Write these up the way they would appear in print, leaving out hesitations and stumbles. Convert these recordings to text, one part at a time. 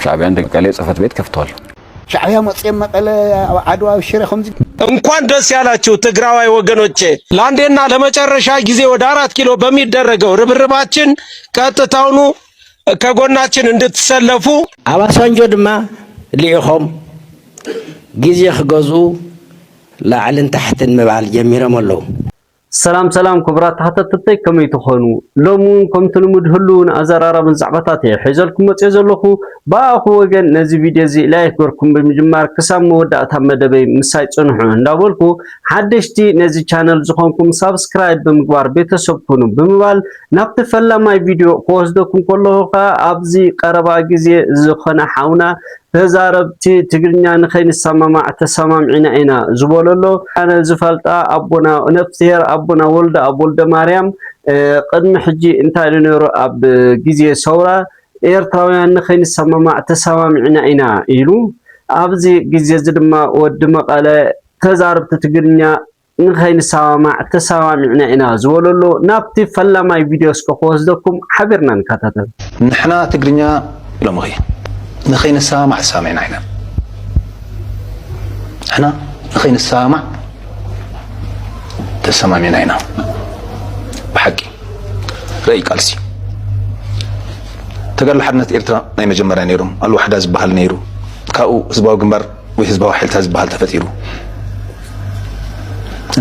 شعبي عندك قالي صفت بيت كفتوال شعبي مصيم مقله عدوا الشير خمس እንኳን ደስ ያላችሁ ትግራዋይ ወገኖቼ ላንዴና ለመጨረሻ ጊዜ ወደ 4 ኪሎ በሚደረገው ርብርባችን ቀጥታውኑ ከጎናችን እንድትሰለፉ አባሳንጆ ድማ ሊኢኹም ጊዜ ክገዙ ላዕልን ታሕትን መባል ጀሚሮም ኣለዉ سلام سلام كبرات حتى تتي كم يتخونوا لومون كم تلمود هلون أزرارا من زعبتاتي حيزلكم متزلخو باخو وجن نزي فيديو زي لايك وركم بمجمار كسام مودا تحمد بي مسايت صنحو ندابولكو حدشتي نزي channel زخونكم سبسكرايب بمقبار بيتسوبكونو بموال نبت فلا ماي فيديو قوزدكم كله أبزي قربا جزي زخنا حاونا تزاربتي تقرنيا نخين السمامع تسمام عنا زبولولو أنا زفلتا أبونا نفتير أبونا ولد أبولد مريم قدم حجي انتا لنور أب جزي سورة إيرتراويان نخين السمامع تسمام عنا إيلو أبزي جزي زدما ودمق على تزاربت تقرنيا نخين السمامع تسمام عنا زبولولو نبتي فلا ماي فيديوس كخوزدكم حبرنا نكاتتل نحنا تقرنيا لمغي نخين السامع سامعنا احنا نخين السامع تسمعنا هنا بحقي رأي قالسي تقال حدنا إيرترا ناي مجمرة نيرو الوحدة زبهال نيرو كاو زباو جنبر وحزباو حيلتا زبهال تفتيرو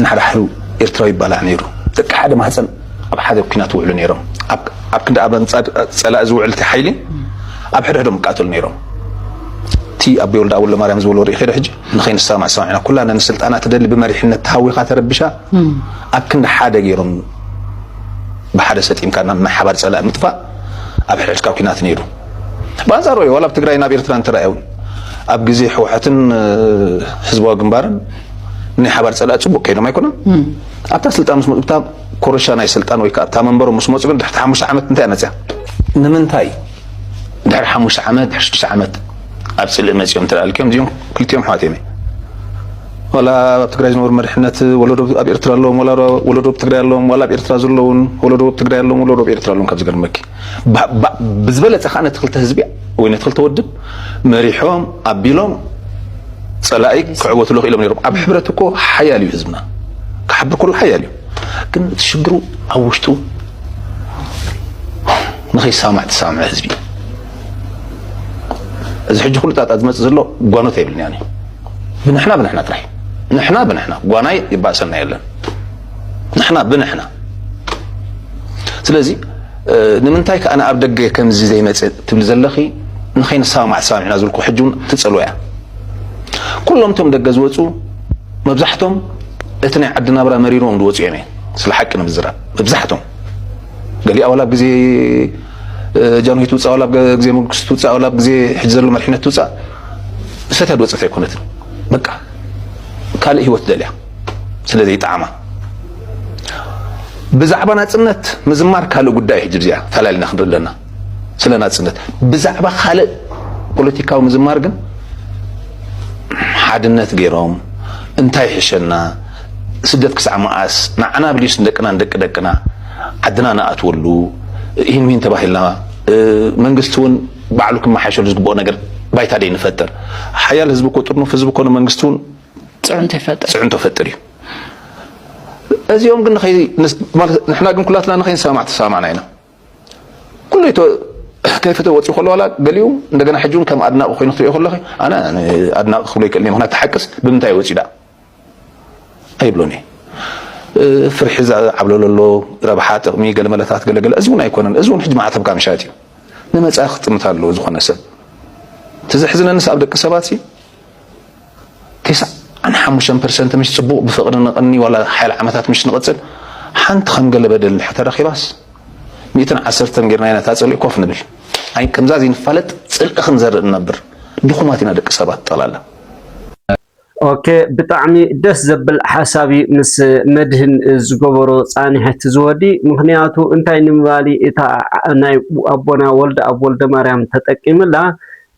نحن حلو إيرترا يبالع نيرو تك حدا ما حسن أب حدا كنا توعلو نيرو أب كنت أبن سلا زوعلتي حيلي أب حدا مقاتل نيرو تي أبي ولد أول مريم زول وري خير حج نخين السامع سامعنا كلنا نسلت أنا تدل بمريحنا تهوي خاطر بشا أب كنا حدا غيرهم بحدثت إمكاننا ما حبر سلا مطفى أب حدا كاو كنات نيرو بانزاروي ولا بتقراي نابير تران ترايون أب جزي حوحتن حزبوا جنبارن ني حبر سلا تسبق كينو ما يكونن أب تسلطان مش مطفى كورشانا يسلطان ويكا تامنبرو مش مصبن تحت 5 عامات انت نتا نمنتاي دحر 5 عامات 6 عامات أبسل المسيوم ترى الكيوم ديوم كل يوم حاتمي ولا بتقرأ نور مرحنة ولا روب أبي إرترا لهم ولا روب تقرأ لهم ولا أبي إرترا زلون ولا روب تقرأ لهم ولا روب إرترا لهم كابزقر مكي بزبلة أخانا دخلت هزبيع وين دخلت ودب مريحهم أبي لهم سلايك كعوة له إلى من يروب أب حبرتكو حيالي هزمنا كحبر كل حيالي كن تشجروا عوشتوا نخي سامع تسامع هزبي إذا حج كل تات أزمة زلوا قانو تيبلني يعني بنحنا ترى نحنا قاناي يبقى سنة يلا نحنا سلازي نمنتايك أنا أبدأ كم زي ما تبلزلخي نخين سامع نازلكوا حجون تسألوا يعني كلهم تم دجزوتو مبزحتهم اتنين عدنا برا مريرون دوتو يعني سلحقنا بالزرع مبزحتهم قال لي أولا بزي جانو يتوصى ولا بجزي مقص توصى ولا بجزي حجزلو مرحنة توصى ستة دوصة في كونت بقى قال هو تدلع سلذي طعمه بزعبنا صنت مزمار قالو غداي حجريا فلالنا خندلنا سلنا صنت بزعبه خالق بوليتيكاو مزمار ግን حادنت غيروم انتاي حشنا سدت كسع ماس معنا بليش ندقنا عدنا ناتولو ይህን ምን ተባህልና መንግስቱን ባዕሉክም ማሐሸል ዝግቦ ነገር ባይታ ደይ ነፈጠር ሓያል ህዝብ እኮ ጥርኑ ህዝብ እኮ መንግስቱን ጽዕንቶ ፈጠር እዚኦም ግን ንሕና ግን ኩላትና ንኸይን ሰማዕና ኢና ኩሉ كيف توصل خلوا ولا قاليو እንደገና حجون كم ادناق خوينو تري خلخ انا ادناق خلو يكلني هنا تحقس بمنتاي وصيدا ايبلوني فرح عبلو له ربحات مي قال ملاتات قال ازون ايكونن ازون حج معتب كان شاتي نمصاخ طمتالو زخونه سب تزحزنا الناس ابدك سباتي كيس انا 5% مش صبوق بفقر نقني ولا حال عمتات مش نقصل حنت خنقل بدل حتى رخيباس 110 غيرنا تاصل يكوف نبل اي كمزازين فلت صلق خنزر نبر دخوماتنا دق سبات طلاله اوكي بطعمي دس زبل حسابي مس مدهن زغبرو صانحت زودي مخنياتو انتاي نمبالي اتا ناي ابونا ولد مريم تطقيملا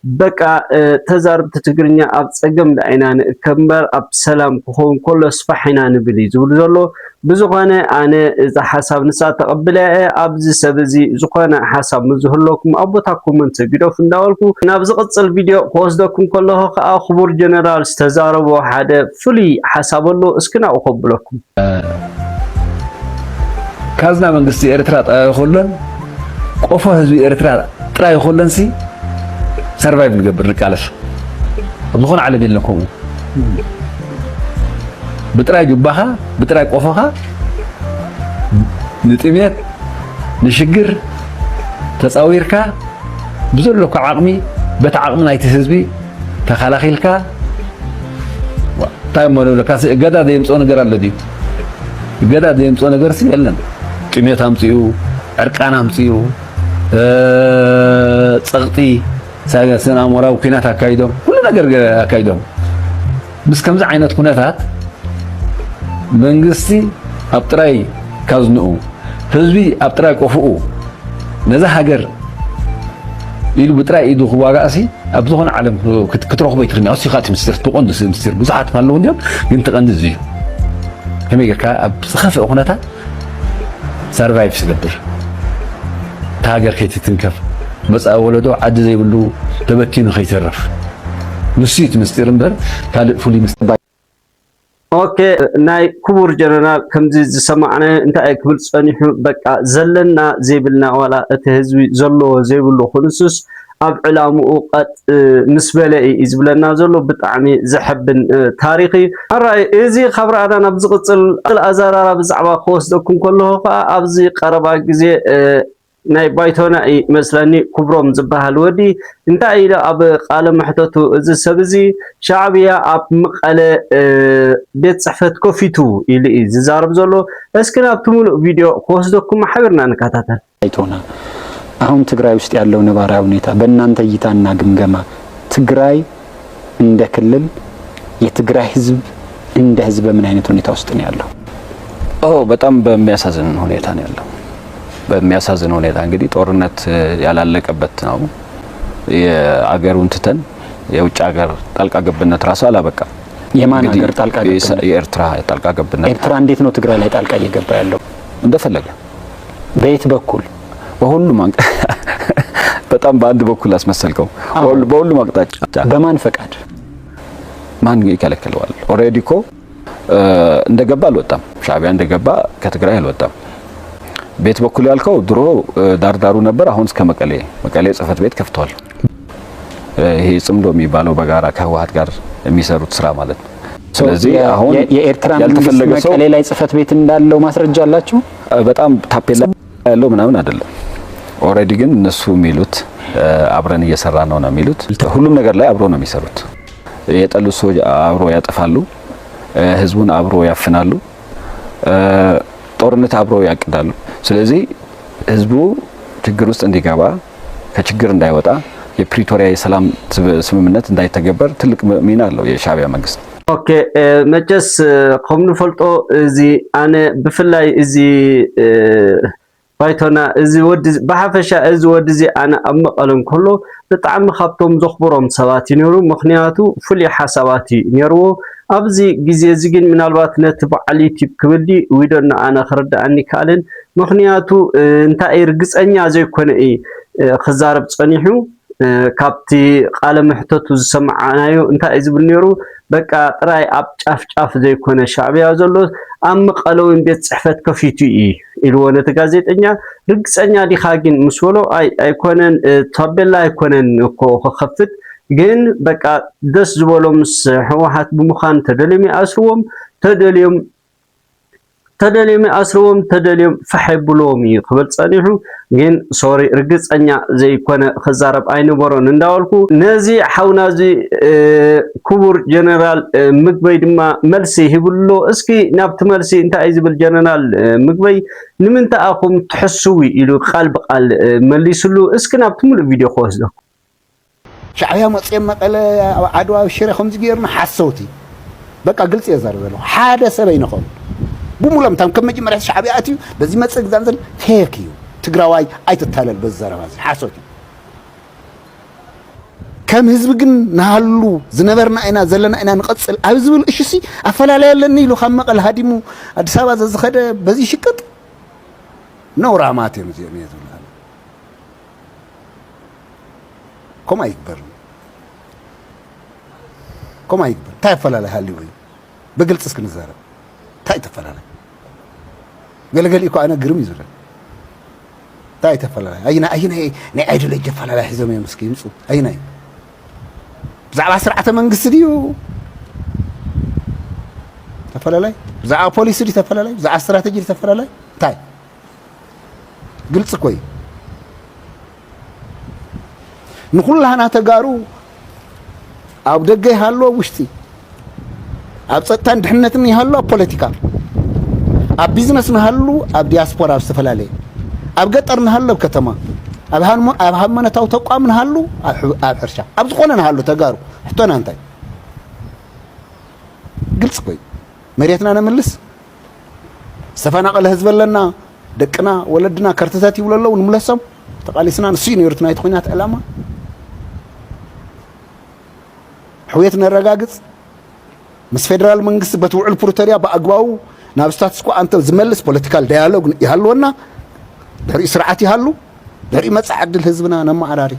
بقى تزارب تتقرنيا أب تسجم لعنا كمبر أب سلام كون كل صفحنا نبلي زولو بزغانة أنا إذا حسب نساء تقبله أبز سبزي زغانة حسب مزهلكم أبو تاكم من تجدوا في داولكم نبز قص الفيديو قصدكم كله أخبار جنرال استزارب واحد فلي حسب الله اسكنا أقبلكم كازنا من قصدي إرترات خلنا قفوا هذي إرترات ترى خلنا سي سرفايف نقبر نكالش بنكون على دين لكم بتراي جبها بتراي قفها نتيميت نشجر تصاويركا بزول لك عقمي بتعقمنا يتحزبي تخلاخيلكا تايم مولو لك غدا ديمصو ነገር አለዲ غዳ ديمصو ነገር ሲልልን ቅሜት አምጪው እርቃና አምጪው ጸቅጢ سنا موراو كينات أكايدهم كل نجار أكايدهم بس كم زعينات كناتات منقصي أبتراي كازنو حزبي أبتراي كفؤو نزه هجر يلو بتراي يدو خواجاسي أبدوهن علم كتروح بيترمي أصي خاتم مستر تقندس مستر بزحت مالون يوم ينتقندس زيه هم يجركا أبسخف أخناتها سرفايف سلبر تاجر كيتي تنكف بس أولادو عد زي بلو تبكين خيترف نسيت مستر مبر قال فولي مستر اوكي ناي كبر جنرال كمزي سمعنا انت اكبر صنيح بقى زلنا زيبلنا ولا اتهزوي زلو زيبلو خلصس اب علامو قد نسبله يزبلنا زلو بطعمي زحبن تاريخي الراي ازي خبر انا نبزقصل الازارارا بزعبا خوسدكم كله ابزي قربا غزي ناي بايتونا اي مسلاني كبروم زبال ودي انت ايدا اب قال محتتو از سبزي شعبيه اب مقاله بيت صحفت كوفيتو الي زارب زلو اسكنا بتمول فيديو خوسدكم حبرنا نكاتاتل بايتونا አሁን ትግራይ ውስጥ ያለው ነባራዊ ሁኔታ በእናንተ እይታና ግምገማ ትግራይ እንደ ክልል የትግራይ ህዝብ እንደ ህዝብ ምን አይነት ሁኔታ ውስጥ ነው ያለው? በጣም በሚያሳዝን ሁኔታ ነው ያለው። በሚያሳዝን ሁኔታ እንግዲህ ጦርነት ያላለቀበት ነው። የአገሩን ትተን የውጭ ሀገር ጣልቃ ገብነት ራሱ አላበቃ። የማን ሀገር ጣልቃ ገብነት? የኤርትራ ጣልቃ ገብነት። ኤርትራ እንዴት ነው ትግራይ ላይ ጣልቃ እየገባ ያለው? እንደፈለገ በየት በኩል? በሁሉም በጣም በአንድ በኩል አስመሰልከው። በሁሉም አቅጣጫ በማን ፈቃድ? ማን ይከለክለዋል? ኦሬዲ እኮ እንደገባ አልወጣም። ሻዕቢያ እንደገባ ከትግራይ አልወጣም። ቤት በኩል ያልከው ድሮ ዳርዳሩ ነበር። አሁን እስከ መቀሌ ጽፈት ቤት ከፍቷል። ይሄ ጽምዶ የሚባለው በጋራ ከህወሓት ጋር የሚሰሩት ስራ ማለት ነው። ስለዚህ አሁን የኤርትራ ያልተፈለገ ሰው መቀሌ ላይ ጽፈት ቤት እንዳለው ማስረጃ አላችሁ? በጣም ታፔላ ያለው ምናምን አይደለም። ኦሬዲ ግን እነሱ የሚሉት አብረን እየሰራ ነው የሚሉት። ሁሉም ነገር ላይ አብሮ ነው የሚሰሩት። የጠሉ ሰው አብሮ ያጠፋሉ፣ ህዝቡን አብሮ ያፍናሉ፣ ጦርነት አብሮ ያቅዳሉ። ስለዚህ ህዝቡ ችግር ውስጥ እንዲገባ ከችግር እንዳይወጣ የፕሪቶሪያ የሰላም ስምምነት እንዳይተገበር ትልቅ ሚና አለው የሻዕቢያ መንግስት። ኦኬ መጨስ ከምኑ ፈልጦ እዚ አነ ብፍላይ እዚ ባይቶና እዚ ወዲ በሐፈሻ እዚ ወዲ እዚ አነ አመቀለን ኩሉ በጣም ካብቶም ዘኽብሮም ሰባት ይነሩ ምክንያቱ ፍሉይ ሓሳባት ይነርዎ ኣብዚ ግዜ እዚ ግን ምናልባት ነቲ በዓል ዩቲዩብ ክብልዲ ዊዶና አነ ክርዳእኒ ካልን ምክንያቱ እንታይ ርግፀኛ ዘይኮነ ክዛረብ ፀኒሑ ካብቲ ቃለ መሕተቱ ዝሰማዓናዮ እንታይ ዝብል ነይሩ በቃ ጥራይ ኣብ ጫፍ ዘይኮነ ሻዕቢያ ዘሎ ኣብ መቐለውን ቤት ጽሕፈት ከፊቱ ኢልዎ ነቲ ጋዜጠኛ ርግፀኛ ዲኻ ግን ምስ በሎ ኣይኮነን ታቤላ ኣይኮነን እኮ ክኸፍት ግን በቃ ደስ ዝበሎ ምስ ህወሓት ብምዃን ተደልዮም ተደልዮም ፈሕብሎም ክብል ፀኒሑ ግን ሶሪ ርግፀኛ ዘይኮነ ክዛረብ ኣይነበሮን እንዳወልኩ ነዚ ሓውናዚ ክቡር ጀነራል ምግበይ ድማ መልሲ ይብሎ እስኪ ናብቲ መልሲ እንታይ ዝብል ጀነራል ምግበይ ንምንታይ ኣኹም ትሕስቡ ኢሉ ቃል በቃል መሊስሉ እስኪ ናብቲ ሙሉእ ቪድዮ ክወስዶ ሻዕቢያ መፅኦም መቐለ ዓድዋ ሽረ ከምዚ ጌርና ሓሰውቲ በቃ ግልጽ የዛረበ ዘሎ ሓደ ሰብ ኣይንኸም بمولم تام كم مجمع رئيس شعبي أتيو بس ما تصدق زنزل فيكيو تقرأي أي تتهلل بالزرباز حاسوتي كم هزب جن نهالو زنبرنا إنا زلنا إنا نقصل عايزوا الإشي أفلا لا يلني لو خمق الهادمو أدسابة زخدة بزي شكت نورا ماتي مزيان يزول كم يكبر تاي فلا لا هالي وين بقلت اسكن الزارة تاي تفلا لا قال يكو أنا قرمي زول تاي تفلا لا أين نعيد لي جفلا لا حزم يا مسكين صوت أين بزعل سرعة من قصديو تفلا لا بزعل بوليس دي تفلا لا بزعل استراتيجي تفلا لا تاي قلت كوي نقول لها أنا تجارو أو دقي هالو وشتي أب ستان دحنتني هالو بوليتيكا أب بيزنس نهالو أب دياسبورا أب استفلالي أب قطر نهالو بكتما أب هالمنا توقع من هالو أب حرشة أب زقونا نهالو تجارو حتونا أنتي قلت كوي مريتنا أنا ملس استفانا قال هزب لنا دقنا ولدنا كرتزاتي ولا لو نملسهم تقالي سنان سينيورتنا يتخونات ألاما حويتنا الرقاقص مس فيدرال منقص بتوعل بروتاريا بأقواو نابستاتسكو أنت زملس بوليتيكال ديالوج يهلونا داري سرعتي هلو داري متصعد الحزبنا نما عراري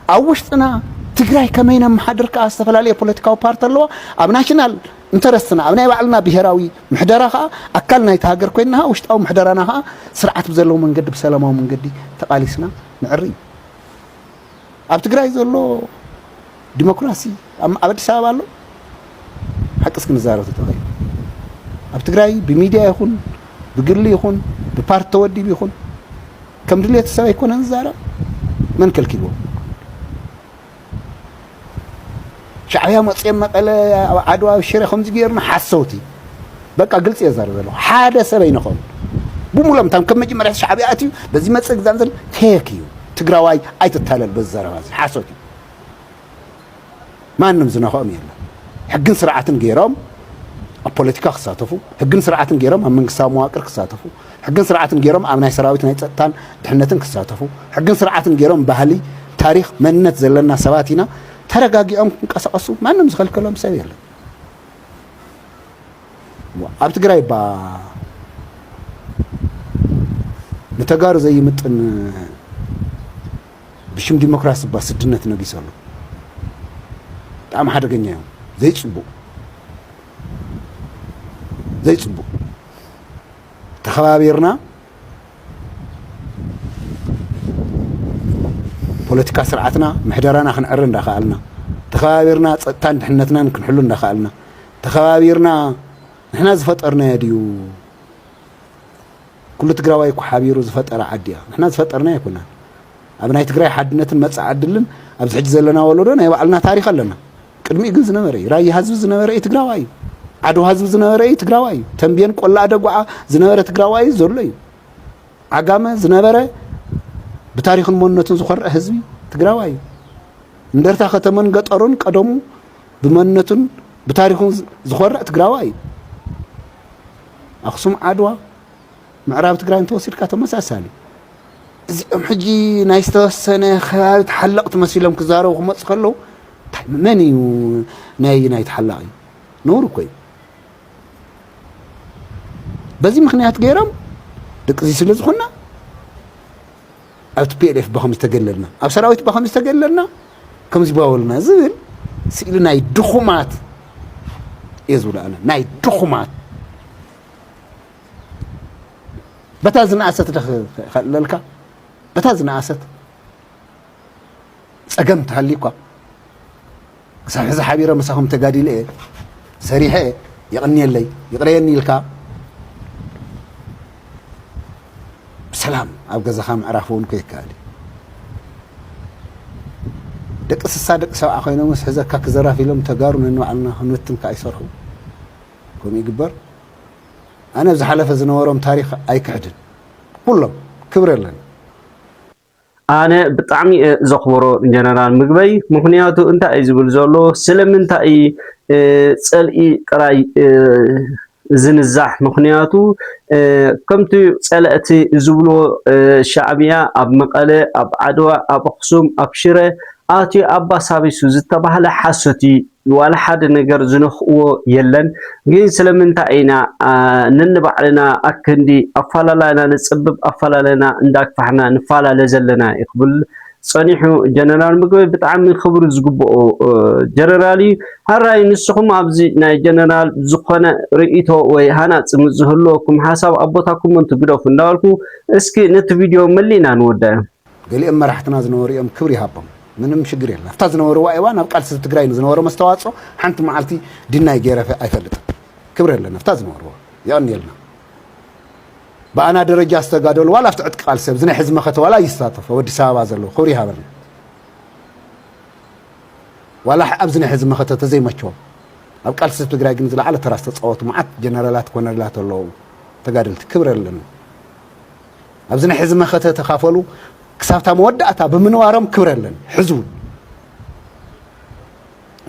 أوشتنا تجراي كمينا محضر كاستفلالية بوليتيكاو بارت اللوا أب ناشنال انترستنا أبناء بعلنا بهراوي محدرها أكلنا يتهاجر كوينها وشت أو محدرناها سرعة بزلوا من قد بسلامة ومن قدي تقاليسنا نعري أب تجراي زلوا ديمقراطي أبد سابالو حق اسكن زارة تتغير أب تجراي بميديا يخون بقرلي يخون ببارت تودي بيخون كم دليل تسوي يكون هنزارة من كل كيلو شعبيا مصيم مقالة عدوى الشيرة خمس جيرنا حسوتي بقى قلت يا زار له حادث بينهم بمولم تام كم مجمع شعبياتي بزي مصق زنزل تيكيو تجراواي أي تتهلل بالزرواز حسوتي ما نمزنا خام يلا حقن سرعة جيرام البوليتيكا خساتفو حقن سرعة جيرام هم من قسام واقر خساتفو حقن سرعة جيرام أمناي سراويت نيتان دحنتن خساتفو حقن سرعة جيرام بهلي تاريخ منت زلنا سواتنا ترقاقيهم كنقصقصو ما نمزخل كلهم سوي يلا أب تجراي با نتجار زي متن بشم ديمقراطي بس الدنيا نقيسه أما حدا قنيا زي تصبو تخابيرنا بوليتيكا سرعتنا محدرانا خنعرن داخلنا تخابيرنا تان دحنتنا نحلو داخلنا تخابيرنا نحنا زفطرنا يديو كل تجراوي كحابيرو زفطر عديا نحنا زفطرنا يكوننا أبناء تجراي حدنتن مص عدلن أبز حج زلنا ولودنا يبعلنا تاريخ لنا قدمي جن زنبري راي هزب زنبري تجراوي عدو هزب زنبري تجراوي تنبين كل عدقوا زنبري تجراوي زولي عجامة زنبري بتاريخ المنتن زخر هزبي تجراوي ندرت ختمن قطرون قدمو بمنتن بتاريخ زخر تجراوي أخصم عدوا معراب تجراوي توصيل كاتم مساسالي حجي نايستوسنة خالد حلقت مسيلهم كزارو وخمس خلو مني ناي يتحلقي نور كوي بزي مخنيات غيرهم دق زي سلز خنا أو تبيعرف بخمس تقللنا أو سراويت بخمس تقللنا كم زباولنا زين سيلنا يدخمات يزول أنا ناي دخمات بتازنا أسد خللك بتازنا أسد سقمت هالليكوا صحيح حبيرة مساهم تقادي ليه سريحة يغني اللي يقريني الكا بسلام أبقى زخام عرفون كيكالي دك الصادق سواء خينا مس حزة كاك زرا في لهم تجارون إنه عنا هنوتن كايسرهم كم يكبر أنا بزحلف زنورهم تاريخ أي كعدن كلهم كبر لنا أنا بطعمي زخبرو جنرال مقبي مخنياتو انتا ايزبل زولو سلم انتا اي سألئي قراي زنزاح مخنياتو كمتو سألأتي زبلو شعبية اب مقالة اب عدوى اب خصوم اب شرة አቶ አባሳቢሱ ዝተባህለ ሐሰቲ ወላ ሓደ ነገር ዝንኽዎ የለን ግን ስለምንታይና ነንባዕልና አክንዲ አፋላላና ንጽብብ አፋላላና እንዳክፋሕና ንፋላለ ዘለና ይኽብል ጸኒሑ ጀነራል ምግበይ ብጣዕሚ ክብሩ ዝግብኦ ጀነራል ሃራይ ንስኹም ኣብዚ ናይ ጀነራል ዝኾነ ርእይቶ ወይ ሃናጽ ዝህልወኩም ሓሳብ ኣቦታኩም እንትግደፉ እንዳልኩ እስኪ ነቲ ቪድዮ መሊና ንወዳዮ ገሊኦም መራሕትና ዝነበሩ እዮም ክብሪ ይሃቦም ምንም ሽግር የለን afta ዝነበሩ ዋይዋን ኣብ ቃልሲ ትግራይ ዝነበሩ መስተዋጽኦ ሓንቲ መዓልቲ ዲናይ ገረፈ ኣይፈልጥ ክብሪ የለን afta ዝነበሩ ያን የልና በአና ደረጃ አስተጋደሉ ዋላ afta ዕጥቅ ቃል ሰብ ዝናይ ሕዝብ መኸተ ዋላ ይሳተፍ ወዲ ሰባ ዘሎ ክብሪ ይሃበና ዋላ ኣብ ዝናይ ሕዝብ መኸተ ተዘይመቸው ኣብ ቃልሲ ትግራይ ግን ዝለዓለ ተራስ ተጻወቱ ማዓት ጀነራላት ኮነራላት ኣለዉ ተጋደልቲ ክብሪ የለን ኣብ ዝናይ ሕዝብ መኸተ ተኻፈሉ ክሳብታ መወዳእታ ብምንዋሮም ክብሪ የለን ሕዝቡ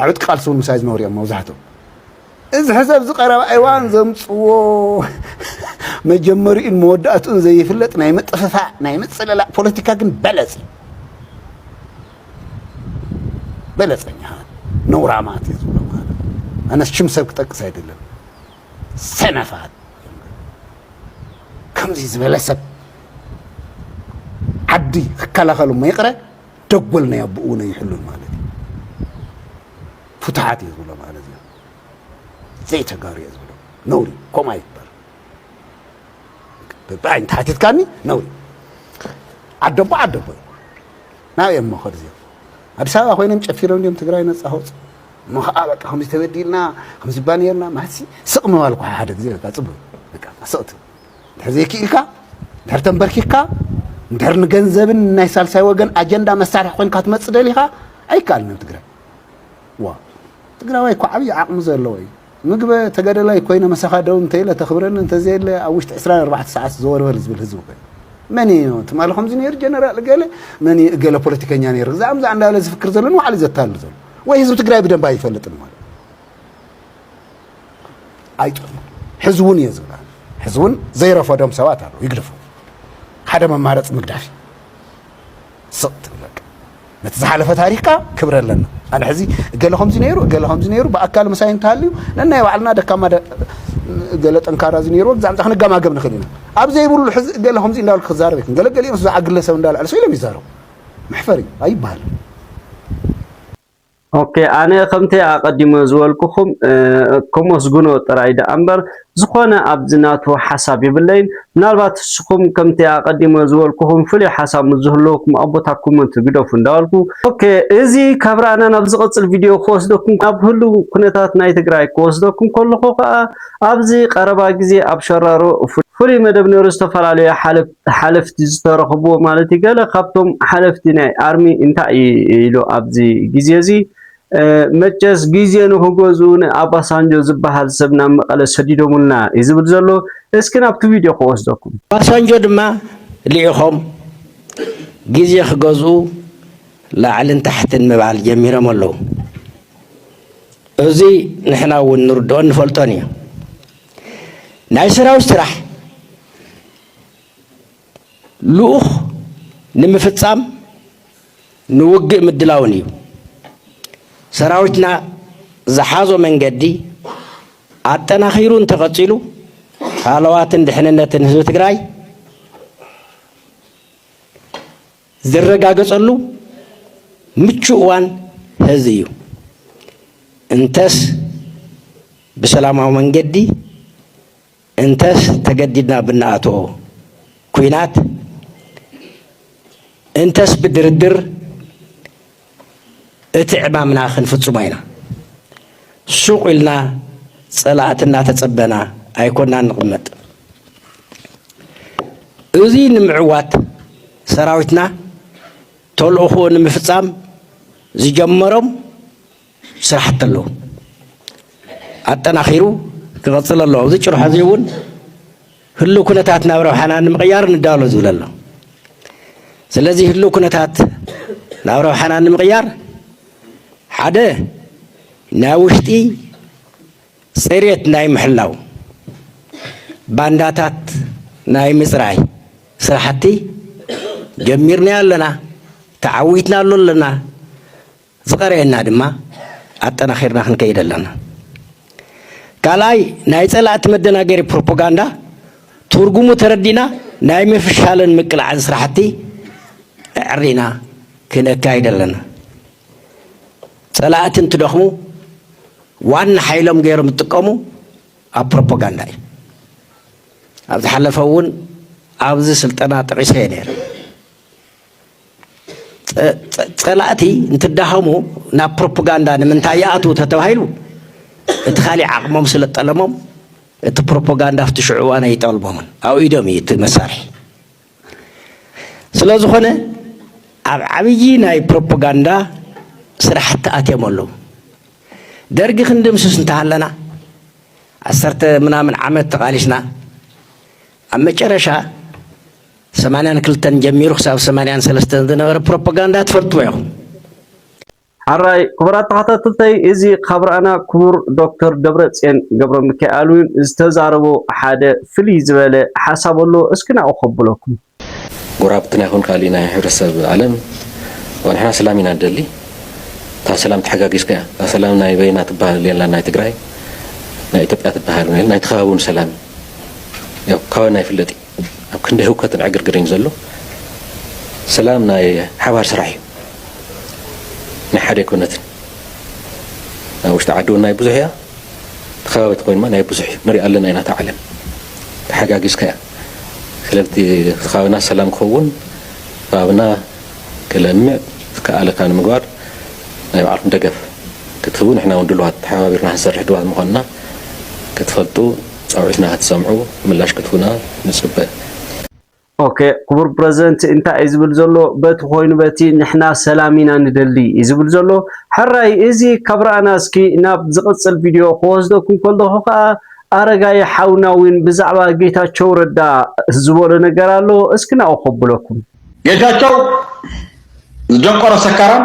ዓውት ቃልሱን ምሳይ ዝነበሩ እዮም መብዛሕትኦም እዚ ሕሰብ ዝቀረበ ኣይዋን ዘምጽዎ መጀመሪኡን መወዳእቱን ዘይፍለጥ ናይ መጥፈፋ ናይ መጽለላ ፖለቲካ ግን በለጸኛ ነውራማት ይዝብሎ ማለት ኣነስ ሽም ሰብ ክጠቅስ አይደለም ሰነፋት ከምዚ ዝበለ ሰብ ዓዲ ክከላኸሉ መይቕረ ደጎል ናይ ኣቡኡ ነው ይሕሉን ማለት ፍትሓት ይዝብሎ ማለት እዩ ዘይተጋሩ ይዝብሎ ነውሪ ኮማ ይባል በባይን ታሕቲት ካኒ ነውሪ ዓደቦ ናው የመኸር እዚኦም አዲስ አበባ ኮይኖም ጨፊሮም እንዲም ትግራይ ነፃ ሆፅ መኸዓ በቃ ከምዚ ተበዲልና ከምዚ ባንየርና ማሲ ስቕ ምባልኩ ሓደ ግዜ በቃ ጽቡቅ በቃ ስቕት ድሕር ኢልካ ድሕር ተንበርኪካ ድሕር ንገንዘብን ናይ ሳልሳይ ወገን አጀንዳ መሳርሒ ኮይንካ ትመጽእ ደሊኻ ኣይከኣልንም ትግራይ ዋ ትግራዋይ እኮ ዓብዪ ዓቕሚ ዘለዎ እዩ ምግበ ተገደላይ ኮይነ መሰኻደው እንተኢለ ተኽብረን እንተዘየለ ኣብ ውሽጢ 24 ሰዓት ዘወርበል ዝብል ህዝቢ ኮይኑ መን እዩ ትማል ከምዚ ነይሩ ጀነራል ገለ መን ገለ ፖለቲከኛ ነይሩ ዛምዛ እንዳለ ዝፍክር ዘሎን ዋዕሊ ዘታሉ ዘሎ ወይ ህዝቢ ትግራይ ብደንብ አይፈልጥን ማለት አይጥም ህዝቡን የዝብላል ህዝቡን ዘይረፈዶም ሰባት አሉ ይግድፉ ሓደ መማረጽ ምግዳፊ ስቅት ለቅ ነተዛሓለፈ ታሪካ ክብረ ኣለና ኣነ ሕዚ ገለ ከምዚ ነይሩ በአካል መሳይን ታልዩ ነናይ ባዕልና ደካማ ገለ ጠንካራ ዝነይሩ ዛምዛ ክንገማገም ንኽእል ኢና ኣብዚ ይብሉ ሕዚ ገለ ከምዚ እንዳልኩ ክዛረብ ይክን ገለ ገሊኦም ዝዓግለሰብ እንዳልዓለ ሰው ኢሎም ይዛረቡ መሕፈሪ ኣይባልም ኦኬ አነ ከምተ አቀዲመ ዝወልኩኹም ከመስጉኖ ጥራይዳ አምበር ዝኾነ ኣብዝናቱ ሓሳብ ይብለይን ምናልባት ስኹም ከምተ አቀዲመ ዝወልኩኹም ፍሉይ ሓሳብ ዝህልወኩም ኣቦታኩም ትግደፉ እንዳልኩ ኦኬ እዚ ካብራና ናብ ዝቕፅል ቪድዮ ክወስደኩም ኣብ ህሉ ኩነታት ናይ ትግራይ ክወስደኩም ከለኹ ከዓ ኣብዚ ቀረባ ግዜ ኣብ ሸራሮ ፍሉይ መደብ ነይሩ ዝተፈላለዩ ሓለፍቲ ዝተረኽብዎ ማለት ገለ ካብቶም ሓለፍቲ ናይ ኣርሚ እንታይ ኢሉ ኣብዚ ግዜ እዚ መጨስ ጊዜ ንኽገዝኡን ኣባሳንጆ ዝበሃል ሰብ ናብ መቐለ ሰዲዶሙልና ይዝብል ዘሎ እስኪ ናብቲ ቪድዮ ክወስደኩም ኣባሳንጆ ድማ ልኢኾም ጊዜ ክገዝኡ ላዕልን ታሕትን ምባል ጀሚሮም ኣለዉ እዚ ንሕና እውን ንርድኦን ንፈልጦን እዩ ናይ ሰራዊት ስራሕ ልኡኽ ንምፍጻም ንውግእ ምድላውን እዩ ሰራዊትና ዝሓዞ መንገዲ አጠናኺሩ እንተቐፂሉ ሃለዋትን ድሕንነትን ህዝቢ ትግራይ ዝረጋገፀሉ ምቹእ እዋን ህዚ እዩ እንተስ ብሰላማዊ መንገዲ እንተስ ተገዲድና ብናኣትዎ ኩናት እንተስ ብድርድር እቲ ዕማምና ክንፍጽሞ ኢና ሱቕ ኢልና ጸላእትና ተጸበና ኣይኮንና ንቕመጥ እዚ ንምዕዋት ሰራዊትና ተልእኾ ንምፍጻም ዝጀመሮም ስራሕቲ ኣለዉ ኣጠናኺሩ ክቐጽል ኣለዎ እዚ ጭርሖ እዚ እውን ህሉ ኩነታት ናብ ረብሓና ንምቕያር ንዳሎ ዝብል ኣሎ ስለዚ ህሉ ኩነታት ናብ ረብሓና ንምቕያር ሓደ ናይ ውሽጢ ጽሬት ናይ ምሕላው ባንዳታት ናይ ምጽራይ ስራሕቲ ጀሚርና ኣለና ተዓዊትና ኣለና ዝቀረየና ድማ አጠናኺርና ክንከይድ ኣለና ካልኣይ ናይ ጸላእቲ መደናገሪ ፕሮፓጋንዳ ትርጉሙ ተረዲና ናይ ምፍሻልን ምቅላዕን ስራሕቲ ዕሪና ክነካይድ ኣለና ጸላእቲ እንትደኽሙ ዋና ሓይሎም ገይሮም ዝጥቀሙ ኣብ ፕሮፓጋንዳ እዩ ኣብ ዝሓለፈ እውን ኣብዚ ስልጠና ጥቂሰ ነይረ ጸላእቲ እንትዳኸሙ ናብ ፕሮፓጋንዳ ንምንታይ ይኣትዉ ተተባሂሉ እቲ ካሊእ ዓቕሞም ስለጠለሞም እቲ ፕሮፓጋንዳ ኣብቲ ሽዑ ዋና ይጠልቦምን ኣብ ኢዶም እዩ እቲ መሳርሒ ስለ ዝኾነ ኣብ ዓብዪ ናይ ፕሮፓጋንዳ ስራሕቲ ኣትዮም ኣለዉ ደርጊ ክንድምስስ እንተሃለና 10 ምናምን ዓመት ተቃሊስና ኣብ መጨረሻ 82 ጀሚሩ ክሳብ 83 ዝነበረ ፕሮፓጋንዳ ትፈልጥዎ ኢኹም ሓራይ ክቡራት ተኸታተልተይ እዚ ካብራና ክቡር ዶክተር ደብረጽዮን ገብረ ሚካኤል ዝተዛረቦ ሓደ ፍልይ ዝበለ ሓሳብ ኣሎ እስኪ ናብኡ ከብለኩም ጎራብትና ይኹን ካሊእ ናይ ሕብረተሰብ ዓለም ወንሕና ሰላም ኢና ንደሊ እታ ሰላም ተሓጋጊዝካ እያ እታ ሰላም ናይ በይና ትበሃል የላ ናይ ትግራይ ናይ ኢትዮጵያ ትበሃል ናይ ተኸባቢውን ሰላም ያው ካበና ይፍለጥ ኣብ ክንደ ህውከትን ዕግርግርን ዘሎ ሰላም ናይ ሓባር ስራሕ እዩ ናይ ሓደ ኣይኮነትን ኣብ ውሽጢ ዓዲ እውን ናይ ብዙሕ እያ ተኸባቢት ኮይኑማ ናይ ብዙሕ እዩ ንሪኦ ኣለና ኢና እታ ዓለም ተሓጋጊዝካ እያ ስለቲ ከባቢና ሰላም ክኸውን ከባቢና ክለምዕ ዝከኣለካ ንምግባር ናይ ባዕልኩም ደገፍ ክትህቡ ንሕና እውን ድልዋት ተሓባቢርና ክንሰርሕ ድልዋት ምዃንና ክትፈልጡ ፃውዒትና ክትሰምዑ ምላሽ ክትሁና ንፅበ ኦኬ ክቡር ፕሬዝደንት እንታይ እዩ ዝብል ዘሎ በቲ ኮይኑ በቲ ንሕና ሰላም ኢና ንደሊ እዩ ዝብል ዘሎ ሕራይ እዚ ካብራና እስኪ ናብ ዝቕፅል ቪድዮ ክወስደኩም ከለኹ ከዓ ኣረጋይ ሓውናዊን ብዛዕባ ጌታቸው ረዳ ዝበሎ ነገር ኣሎ እስኪ ናብኡ ከብለኩም ጌታቸው ዝደንቆሮ ሰካራም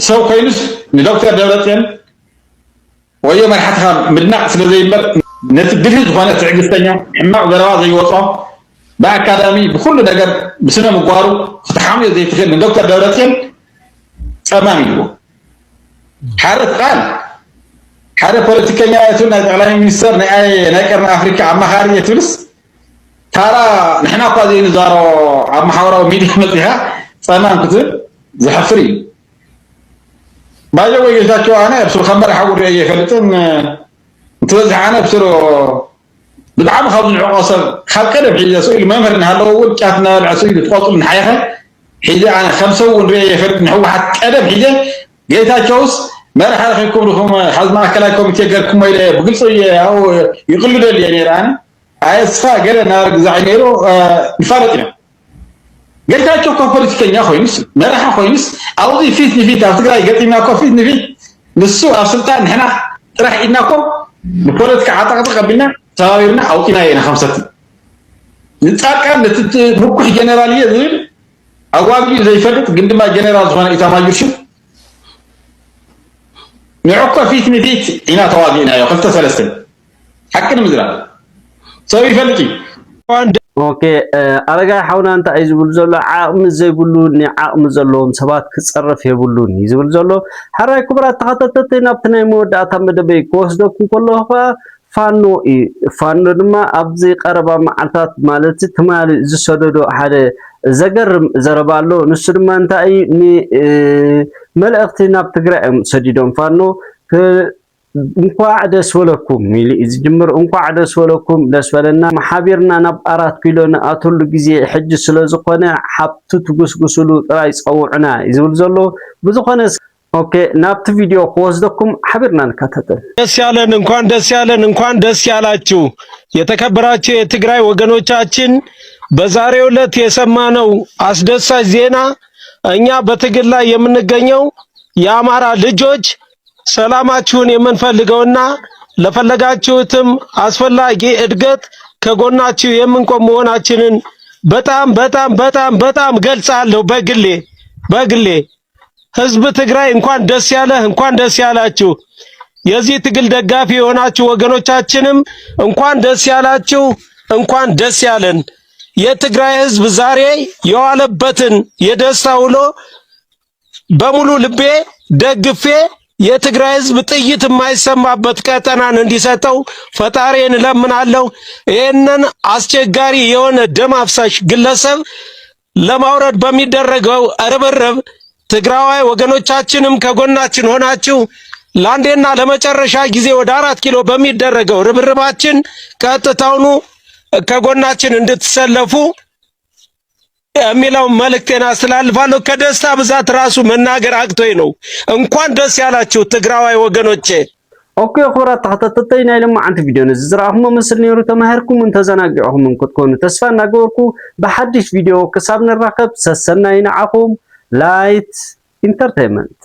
ሰው ኮይኑስ ንዶክተር ደብረጽዮን ወዮ መርሓትኻ ምድናቕ ስለ ዘይበር ነቲ ብልህ ዝኾነ ትዕግስተኛ ሕማቕ ዘረባ ዘይወፆ ብኣካዳሚ ብኩሉ ነገር ብስነ ምግባሩ ክትሓምዮ ዘይትኽእል ንዶክተር ደብረጽዮን ፀማም ኢልዎ ሓደ ቃል ሓደ ፖለቲከኛ እቱን ናይ ጠቅላይ ሚኒስተር ናይ ቀርኒ ኣፍሪካ ኣማኻሪ የትብልስ ታራ ንሕና እኳ ዘይንዛረቦ ኣብ ማሕበራዊ ሚድያ መፅኢኻ ፀማም ክትብል ዝሕፍር እዩ ባይዘወይ ጌታቸው ኣነ ብስሩ ከም መራሒ ውሪኦ ኣይፈልጥን እንትበዝሕ ኣነ ብስሩ ብጣዕሚ ካብ ዝንዕቆ ሰብ ካብ ቀደም ሒዘ ስኢሉ መምህር እናሃለዎ እውን ጫት እናበልዐ ስኢሉ ትቆፅሉ ንሓይኸ ሒዘ ኣነ ከም ሰብ እውን ሪኦ ኣይፈልጥ ንሕወሓት ቀደም ሒዘ ጌታቸውስ መራሒ ረኺብኩም ዲኹም ሓዝ ማእከላይ ኮሚቴ ገርኩም ኢለ ብግልፂ ያው ይቕልደል እየ ነይረ ኣነ ኣየስፋ ገለ እናበለ ግዛዕ ነይሩ ንፋለጥ ኢና ጌታቸው እኮ ፖለቲከኛ ኮይኑስ መራሒ ኮይኑስ ኣብዚ ፊት ንፊት ኣብ ትግራይ ገጢምና እኮ ፊት ንፊት ንሱ ኣብ ስልጣን ንሕና ጥራሕ ኢድና እኮ ብፖለቲካ ዓጣቕጢ ቀቢልና ተባቢርና ኣውጢና የና ከምሰቲ ንፃድቃን ነቲ ምኩሕ ጀነራል እየ ዝብል ኣጓጊኡ ዘይፈልጥ ግን ድማ ጀነራል ዝኾነ ኢታማዦር ሹም ንዕኮ ፊት ንፊት ኢና ተዋጊእናዮ ክልተ ሰለስተ ሓቂ ንምዝራብ ሰብ ይፈልጥ እዩ ኦኬ ኣረጋይ ሓውና እንታይ እዩ ዝብል ዘሎ ዓቕሚ ዘይብሉ ንዓቕሚ ዘለዎም ሰባት ክፀረፍ የብሉን እዩ ዝብል ዘሎ ሓራይ ክቡራት ተኸታተልቲ ናብቲ ናይ መወዳእታ መደበይ ክወስደኩም ከለኹ ፋኖ ፋኖ ድማ ኣብዚ ቀረባ መዓልታት ማለት ትማሊ ዝሰደዶ ሓደ ዘገርም ዘረባ ኣሎ ንሱ ድማ እንታይ ንመልእኽቲ ናብ ትግራይ ሰዲዶም ፋኖ እንኳዕ ደስ በለኩም ሚሊ ዝጅምር እንኳዕ ደስ በለኩም ደስ በለና ማሓቢርና ናብ 4 ኪሎ ንኣትሉ ግዜ ሕጂ ስለ ዝኾነ ሓብቱ ትጉስጉስሉ ጥራይ ፀውዕና ዝብል ዘሎ ብዝኾነ ኦኬ ናብቲ ቪድዮ ክወስደኩም ሓቢርና ንከታተል ደስ ያለን እንኳን ደስ ያላችሁ የተከበራችሁ የትግራይ ወገኖቻችን በዛሬው ዕለት የሰማነው አስደሳች ዜና እኛ በትግል ላይ የምንገኘው የአማራ ልጆች ሰላማችሁን የምንፈልገውና ለፈለጋችሁትም አስፈላጊ እድገት ከጎናችሁ የምንቆም መሆናችንን በጣም ገልጻለሁ። በግሌ ህዝብ ትግራይ እንኳን ደስ ያለህ እንኳን ደስ ያላችሁ። የዚህ ትግል ደጋፊ የሆናችሁ ወገኖቻችንም እንኳን ደስ ያላችሁ እንኳን ደስ ያለን። የትግራይ ህዝብ ዛሬ የዋለበትን የደስታ ውሎ በሙሉ ልቤ ደግፌ የትግራይ ህዝብ ጥይት የማይሰማበት ቀጠናን እንዲሰጠው ፈጣሪን እለምናለሁ። ይህንን አስቸጋሪ የሆነ ደም አፍሳሽ ግለሰብ ለማውረድ በሚደረገው ርብርብ ትግራዋይ ወገኖቻችንም ከጎናችን ሆናችሁ ለአንዴና ለመጨረሻ ጊዜ ወደ 4 ኪሎ በሚደረገው ርብርባችን ቀጥታውኑ ከጎናችን እንድትሰለፉ የሚለው መልእክቴን አስተላልፋለሁ። ከደስታ ብዛት ራሱ መናገር አቅቶኝ ነው። እንኳን ደስ ያላችሁ ትግራዋይ ወገኖቼ። ኦኬ ክቡራት ተኸታተልቲ ናይ ልምዓንቲ ቪድዮ ንዝረኣኹሞ ምስሊ ነይሩ ተማሂርኩም እንተዘናጊዕኹም ክትኮኑ ተስፋ እናገበርኩ ብሓድሽ ቪድዮ ክሳብ ንራኸብ ሰሰናይ ንዓኹም ላይት ኢንተርቴይንመንት